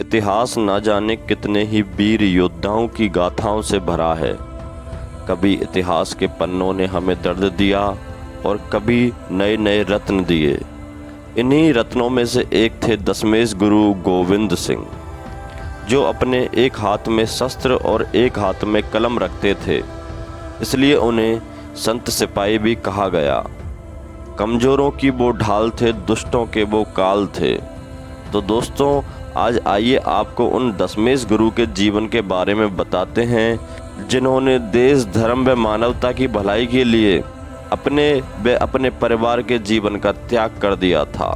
इतिहास ना जाने कितने ही वीर योद्धाओं की गाथाओं से भरा है। कभी इतिहास के पन्नों ने हमें दर्द दिया और कभी नए नए रत्न दिए। इन्हीं रत्नों में से एक थे दशमेश गुरु गोविंद सिंह, जो अपने एक हाथ में शस्त्र और एक हाथ में कलम रखते थे, इसलिए उन्हें संत सिपाही भी कहा गया। कमज़ोरों की वो ढाल थे, दुष्टों के वो काल थे। तो दोस्तों, आज आइए आपको उन दशमेश गुरु के जीवन के बारे में बताते हैं, जिन्होंने देश, धर्म व मानवता की भलाई के लिए अपने परिवार के जीवन का त्याग कर दिया था।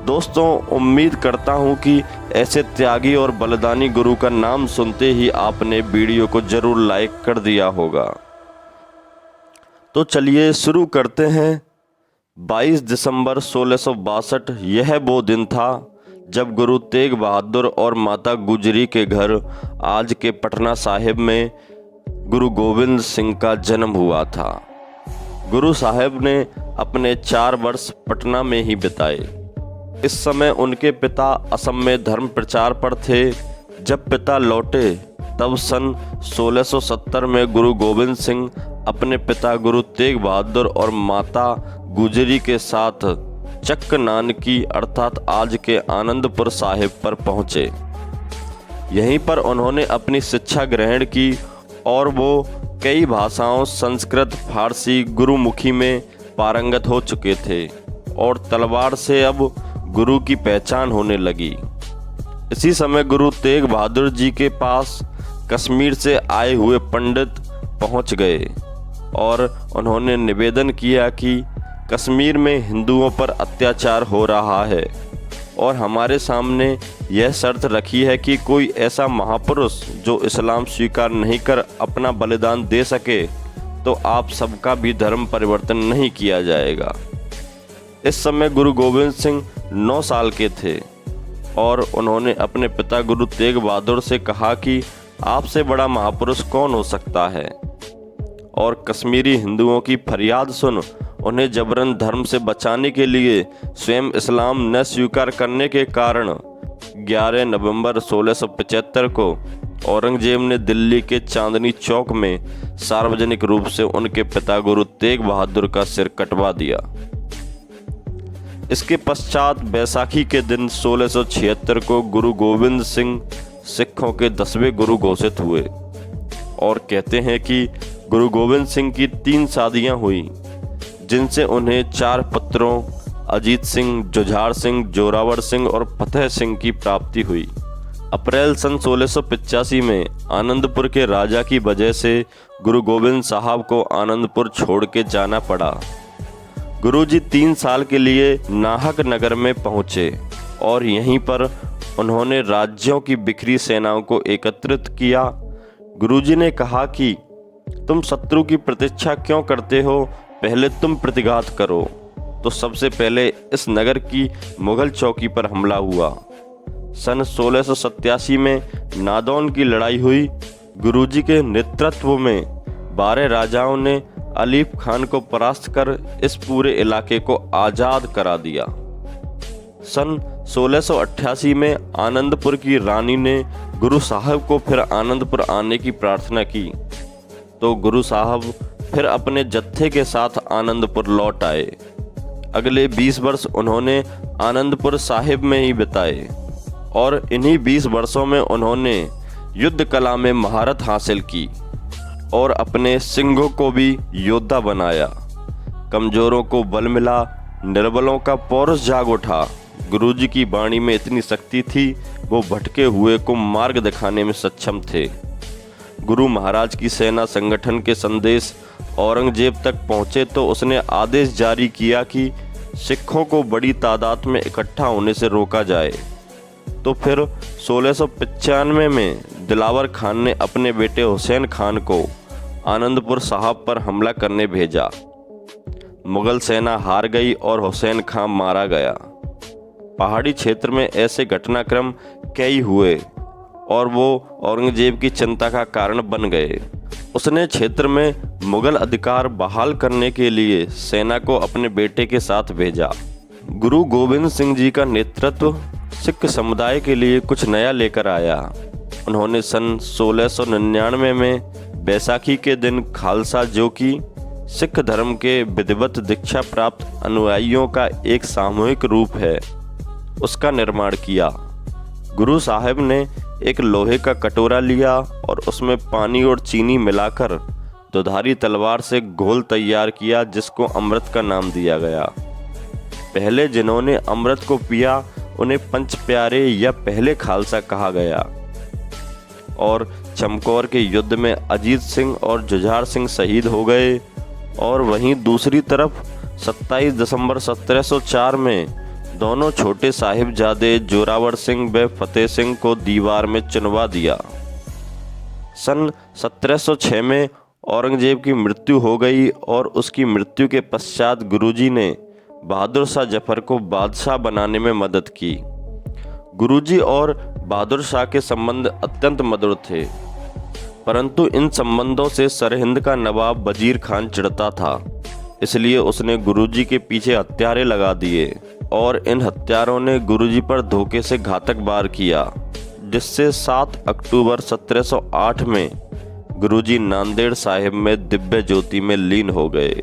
दोस्तों, उम्मीद करता हूं कि ऐसे त्यागी और बलिदानी गुरु का नाम सुनते ही आपने वीडियो को जरूर लाइक कर दिया होगा। तो चलिए शुरू करते हैं। 22 दिसंबर 1662 यह वो दिन था जब गुरु तेग बहादुर और माता गुजरी के घर आज के पटना साहिब में गुरु गोविंद सिंह का जन्म हुआ था। गुरु साहब ने अपने 4 वर्ष पटना में ही बिताए। इस समय उनके पिता असम में धर्म प्रचार पर थे। जब पिता लौटे तब सन 1670 में गुरु गोविंद सिंह अपने पिता गुरु तेग बहादुर और माता गुजरी के साथ चक्क नानकी अर्थात आज के आनंदपुर साहिब पर पहुँचे। यहीं पर उन्होंने अपनी शिक्षा ग्रहण की और वो कई भाषाओं संस्कृत, फारसी, गुरुमुखी में पारंगत हो चुके थे और तलवार से अब गुरु की पहचान होने लगी। इसी समय गुरु तेग बहादुर जी के पास कश्मीर से आए हुए पंडित पहुंच गए और उन्होंने निवेदन किया कि कश्मीर में हिंदुओं पर अत्याचार हो रहा है और हमारे सामने यह शर्त रखी है कि कोई ऐसा महापुरुष जो इस्लाम स्वीकार नहीं कर अपना बलिदान दे सके तो आप सबका भी धर्म परिवर्तन नहीं किया जाएगा। इस समय गुरु गोविंद सिंह 9 साल के थे और उन्होंने अपने पिता गुरु तेग बहादुर से कहा कि आपसे बड़ा महापुरुष कौन हो सकता है। और कश्मीरी हिंदुओं की फरियाद सुन उन्हें जबरन धर्म से बचाने के लिए स्वयं इस्लाम न स्वीकार करने के कारण 11 नवंबर 1675 को औरंगजेब ने दिल्ली के चांदनी चौक में सार्वजनिक रूप से उनके पिता गुरु तेग बहादुर का सिर कटवा दिया। इसके पश्चात बैसाखी के दिन 1676 को गुरु गोविंद सिंह सिखों के 10वें गुरु घोषित हुए और कहते हैं कि गुरु गोविंद सिंह की 3 शादियां हुई, जिनसे उन्हें 4 पुत्रों अजीत सिंह, जुझार सिंह, जोरावर सिंह और फतेह सिंह की प्राप्ति हुई। अप्रैल सन 1685 में आनंदपुर के राजा की वजह से गुरु गोविंद साहब को आनंदपुर छोड़ के जाना पड़ा। गुरुजी 3 साल के लिए नाहक नगर में पहुँचे और यहीं पर उन्होंने राज्यों की बिखरी सेनाओं को एकत्रित किया। गुरुजी ने कहा कि तुम शत्रु की प्रतीक्षा क्यों करते हो, पहले तुम प्रतिघात करो। तो सबसे पहले इस नगर की मुगल चौकी पर हमला हुआ। सन 1687 में नादौन की लड़ाई हुई। गुरुजी के नेतृत्व में 12 राजाओं ने अलीफ खान को परास्त कर इस पूरे इलाके को आज़ाद करा दिया। सन 1688 में आनंदपुर की रानी ने गुरु साहब को फिर आनंदपुर आने की प्रार्थना की, तो गुरु साहब फिर अपने जत्थे के साथ आनंदपुर लौट आए। अगले 20 वर्ष उन्होंने आनंदपुर साहिब में ही बिताए और इन्हीं 20 वर्षों में उन्होंने युद्ध कला में महारत हासिल की और अपने सिंहों को भी योद्धा बनाया। कमजोरों को बल मिला, निर्बलों का पौरुष जाग उठा। गुरुजी की वाणी में इतनी शक्ति थी, वो भटके हुए को मार्ग दिखाने में सक्षम थे। गुरु महाराज की सेना संगठन के संदेश औरंगजेब तक पहुँचे तो उसने आदेश जारी किया कि सिखों को बड़ी तादाद में इकट्ठा होने से रोका जाए। तो फिर 1695 में दिलावर खान ने अपने बेटे हुसैन खान को आनंदपुर साहब पर हमला करने भेजा। मुगल सेना हार गई और हुसैन खान मारा गया। पहाड़ी क्षेत्र में ऐसे घटनाक्रम कई हुए और वो औरंगजेब की चिंता का कारण बन गए। उसने क्षेत्र में मुगल अधिकार बहाल करने के लिए सेना को अपने बेटे के साथ भेजा। गुरु गोविंद सिंह जी का नेतृत्व सिख समुदाय के लिए कुछ नया लेकर आया। उन्होंने सन 1699 में बैसाखी के दिन खालसा, जो कि सिख धर्म के विधिवत दीक्षा प्राप्त अनुयायियों का एक सामूहिक रूप है, उसका निर्माण किया। गुरु साहब ने एक लोहे का कटोरा लिया और उसमें पानी और चीनी मिलाकर दुधारी तलवार से घोल तैयार किया, जिसको अमृत का नाम दिया गया। पहले जिन्होंने अमृत को पिया उन्हें पंच प्यारे या पहले खालसा कहा गया। और चमकौर के युद्ध में अजीत सिंह और जुझार सिंह शहीद हो गए। और वहीं दूसरी तरफ 27 दिसंबर 1704 में दोनों छोटे साहिबजादे जोरावर सिंह व फतेह सिंह को दीवार में चुनवा दिया। सन 1706 में औरंगजेब की मृत्यु हो गई और उसकी मृत्यु के पश्चात गुरुजी ने बहादुर शाह जफर को बादशाह बनाने में मदद की। गुरुजी और बहादुर शाह के संबंध अत्यंत मधुर थे, परंतु इन संबंधों से सरहिंद का नवाब वजीर खान चिढ़ता था। इसलिए उसने गुरुजी के पीछे हत्यारे लगा दिए और इन हत्यारों ने गुरुजी पर धोखे से घातक वार किया, जिससे 7 अक्टूबर 1708 में गुरुजी नांदेड़ साहिब में दिव्य ज्योति में लीन हो गए।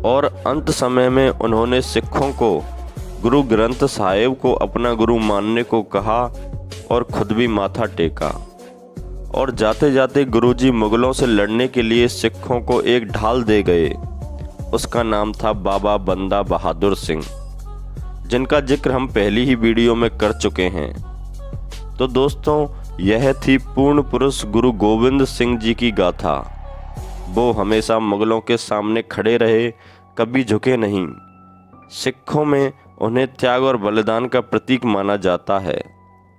और अंत समय में उन्होंने सिखों को गुरु ग्रंथ साहिब को अपना गुरु मानने को कहा और खुद भी माथा टेका। और जाते जाते गुरुजी मुगलों से लड़ने के लिए सिखों को एक ढाल दे गए। उसका नाम था बाबा बंदा बहादुर सिंह, जिनका जिक्र हम पहली ही वीडियो में कर चुके हैं। तो दोस्तों, यह थी पूर्ण पुरुष गुरु गोविंद सिंह जी की गाथा। वो हमेशा मुगलों के सामने खड़े रहे, कभी झुके नहीं। सिखों में उन्हें त्याग और बलिदान का प्रतीक माना जाता है।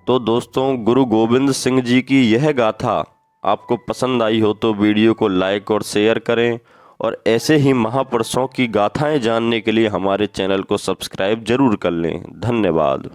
तो दोस्तों, गुरु गोविंद सिंह जी की यह गाथा आपको पसंद आई हो तो वीडियो को लाइक और शेयर करें, और ऐसे ही महापुरुषों की गाथाएं जानने के लिए हमारे चैनल को सब्सक्राइब जरूर कर लें। धन्यवाद।